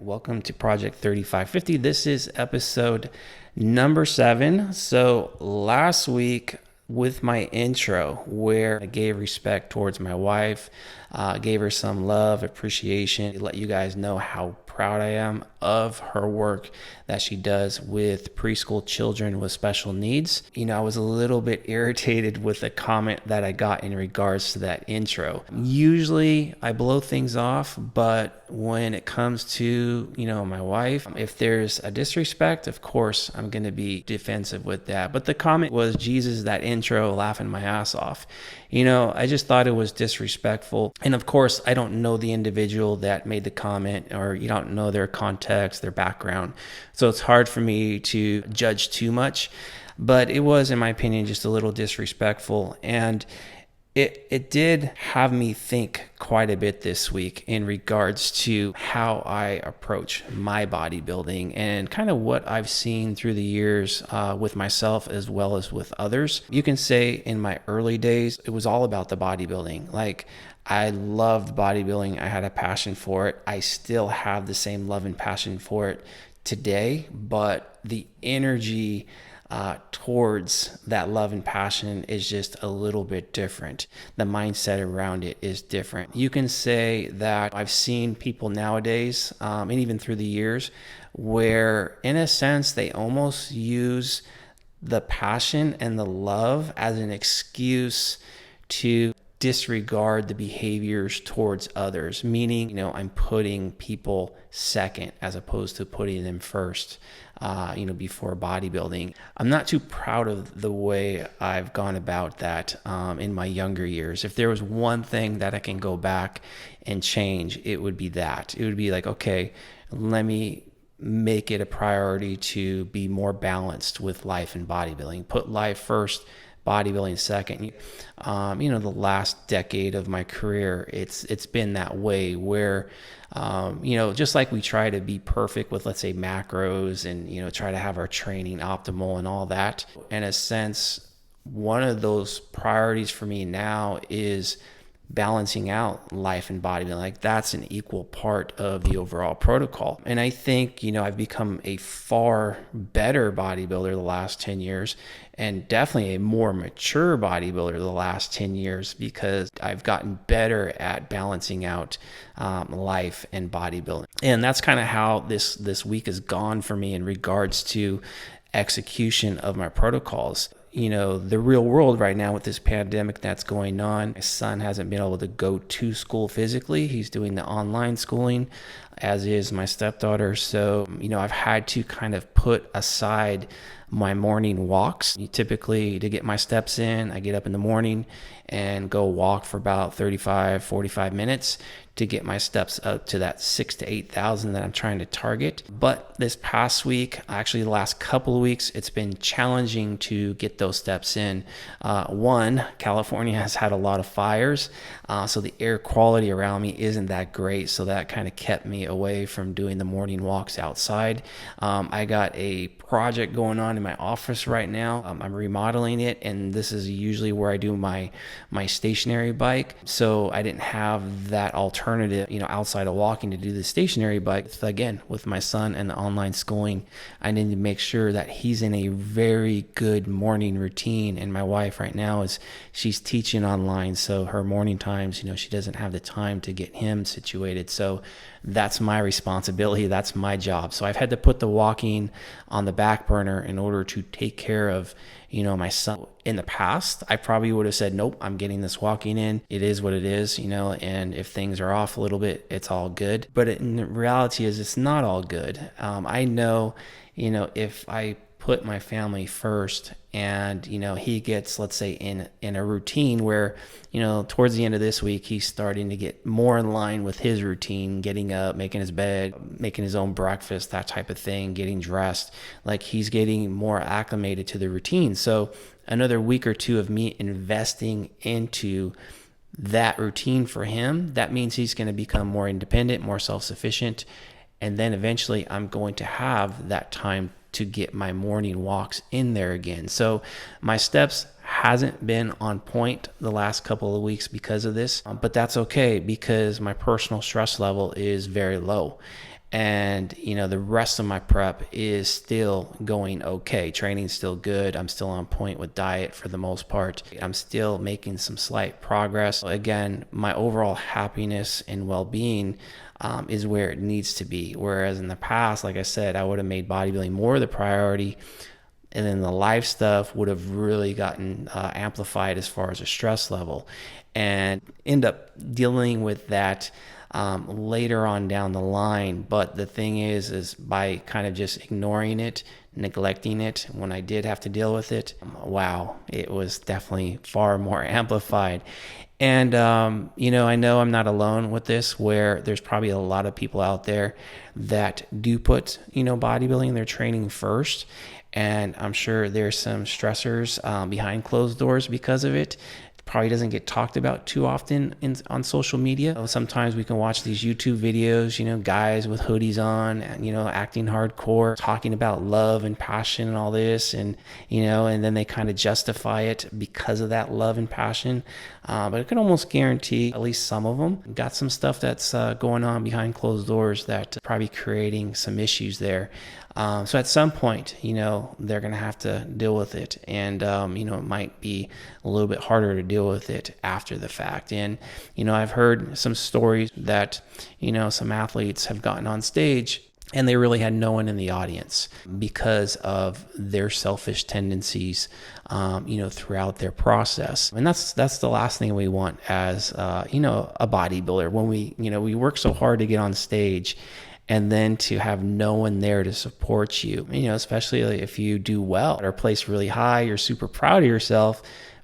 Welcome to Project 3550. This is episode number 7. So last week with my intro where I gave respect towards my wife, gave her some love, appreciation, let you guys know how proud I am of her work that she does with preschool children with special needs. I was a little bit irritated with a comment that I got in regards to that intro. Usually I blow things off, but when it comes to, my wife, if there's a disrespect, of course, I'm going to be defensive with that. But the comment was, Jesus, that intro, laughing my ass off. I just thought it was disrespectful. And of course, I don't know the individual that made the comment, or you don't know their context, their background. So it's hard for me to judge too much. But it was, in my opinion, just a little disrespectful. And it did have me think quite a bit this week in regards to how I approach my bodybuilding and kind of what I've seen through the years with myself as well as with others. You can say in my early days, it was all about the bodybuilding. Like, I loved bodybuilding. I had a passion for it. I still have the same love and passion for it today, but the energy towards that love and passion is just a little bit different. The mindset around it is different. You can say that I've seen people nowadays, and even through the years, where in a sense they almost use the passion and the love as an excuse to disregard the behaviors towards others, meaning, I'm putting people second as opposed to putting them first, before bodybuilding. I'm not too proud of the way I've gone about that in my younger years. If there was one thing that I can go back and change, it would be that. It would be like, okay, let me make it a priority to be more balanced with life and bodybuilding. Put life first, bodybuilding second. The last decade of my career, it's been that way where, just like we try to be perfect with, let's say, macros and, try to have our training optimal and all that. In a sense, one of those priorities for me now is balancing out life and bodybuilding. Like, that's an equal part of the overall protocol. And I think, I've become a far better bodybuilder the last 10 years, and definitely a more mature bodybuilder the last 10 years, because I've gotten better at balancing out life and bodybuilding. And that's kind of how this week has gone for me in regards to execution of my protocols. The real world right now with this pandemic that's going on, my son hasn't been able to go to school physically. He's doing the online schooling, as is my stepdaughter. So, I've had to kind of put aside my morning walks. Typically, to get my steps in, I get up in the morning and go walk for about 35, 45 minutes to get my steps up to that 6,000 to 8,000 that I'm trying to target. But this past week, actually the last couple of weeks, it's been challenging to get those steps in. One, California has had a lot of fires, so the air quality around me isn't that great. So that kind of kept me away from doing the morning walks outside. I got a project going on in my office right now. I'm remodeling it, and this is usually where I do my stationary bike. So I didn't have that alternative, outside of walking to do the stationary bike. Again, with my son and the online schooling, I need to make sure that he's in a very good morning routine. And my wife right now she's teaching online, so her morning times, she doesn't have the time to get him situated. So that's my responsibility. That's my job. So I've had to put the walking on the back burner in order to take care of, my son. In the past, I probably would have said, nope, I'm getting this walking in. It is what it is, and if things are off a little bit, it's all good. But in reality is it's not all good. I know, if I put my family first and, he gets, let's say, in a routine where, towards the end of this week, he's starting to get more in line with his routine, getting up, making his bed, making his own breakfast, that type of thing, getting dressed. Like, he's getting more acclimated to the routine. So another week or two of me investing into that routine for him, that means he's going to become more independent, more self-sufficient. And then eventually I'm going to have that time to get my morning walks in there again. So my steps hasn't been on point the last couple of weeks because of this, but that's okay because my personal stress level is very low. And, the rest of my prep is still going okay. Training's still good. I'm still on point with diet for the most part. I'm still making some slight progress. Again, my overall happiness and well-being is where it needs to be. Whereas in the past, like I said, I would have made bodybuilding more the priority, and then the life stuff would have really gotten amplified as far as a stress level, and end up dealing with that later on down the line. But the thing is by kind of just ignoring it, neglecting it, when I did have to deal with it, wow, it was definitely far more amplified. And, I know I'm not alone with this, where there's probably a lot of people out there that do put, bodybuilding, their training first. And I'm sure there's some stressors behind closed doors because of it. Probably doesn't get talked about too often on social media. Sometimes we can watch these YouTube videos, guys with hoodies on, acting hardcore, talking about love and passion and all this, and then they kind of justify it because of that love and passion. But I can almost guarantee at least some of them got some stuff that's going on behind closed doors that probably creating some issues there. So at some point, they're going to have to deal with it. And, it might be a little bit harder to deal with it after the fact. And, I've heard some stories that, some athletes have gotten on stage and they really had no one in the audience because of their selfish tendencies, throughout their process. And that's the last thing we want as, a bodybuilder. When we work so hard to get on stage, and then to have no one there to support you, especially if you do well or place really high, you're super proud of yourself,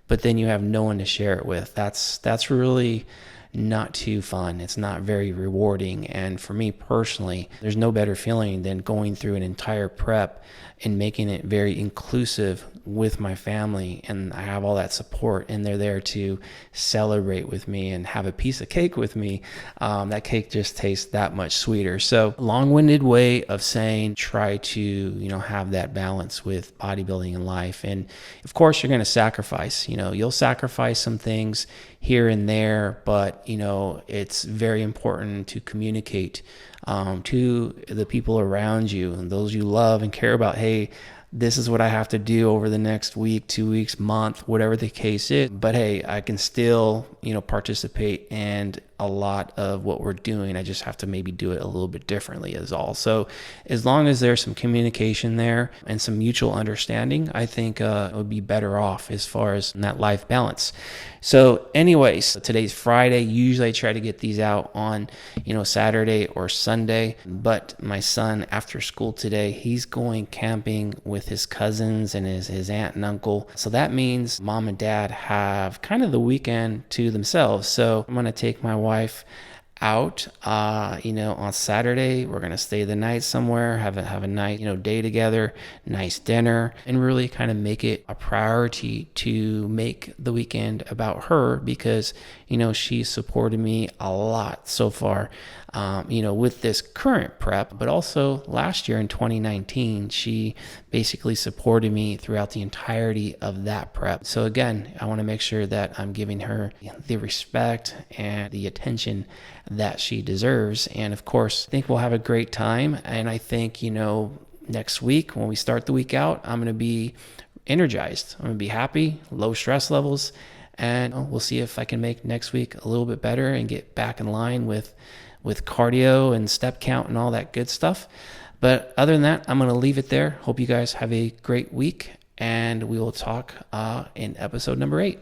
but then you have no one to share it with. That's really not too fun. It's not very rewarding. And for me personally, there's no better feeling than going through an entire prep and making it very inclusive with my family, and I have all that support, and they're there to celebrate with me and have a piece of cake with me. That cake just tastes that much sweeter. So long-winded way of saying, try to, have that balance with bodybuilding and life. And of course you're going to sacrifice, you'll sacrifice some things here and there, but it's very important to communicate to the people around you and those you love and care about. Hey, this is what I have to do over the next week, 2 weeks, month, whatever the case is. But hey, I can still, participate in a lot of what we're doing. I just have to maybe do it a little bit differently is all. So as long as there's some communication there and some mutual understanding, I think it would be better off as far as that life balance. So anyways, today's Friday. Usually I try to get these out on, Saturday or Sunday, but my son after school today, he's going camping with his cousins and his aunt and uncle. So that means mom and dad have kind of the weekend to themselves. So I'm going to take my wife out, on Saturday. We're going to stay the night somewhere, have a night, day together, nice dinner, and really kind of make it a priority to make the weekend about her because, she's supported me a lot so far, with this current prep, but also last year in 2019, she basically supported me throughout the entirety of that prep. So again, I want to make sure that I'm giving her the respect and the attention that she deserves. And of course, I think we'll have a great time. And I think, next week when we start the week out, I'm going to be energized. I'm going to be happy, low stress levels, and we'll see if I can make next week a little bit better and get back in line with cardio and step count and all that good stuff. But other than that, I'm going to leave it there. Hope you guys have a great week, and we will talk in episode number 8.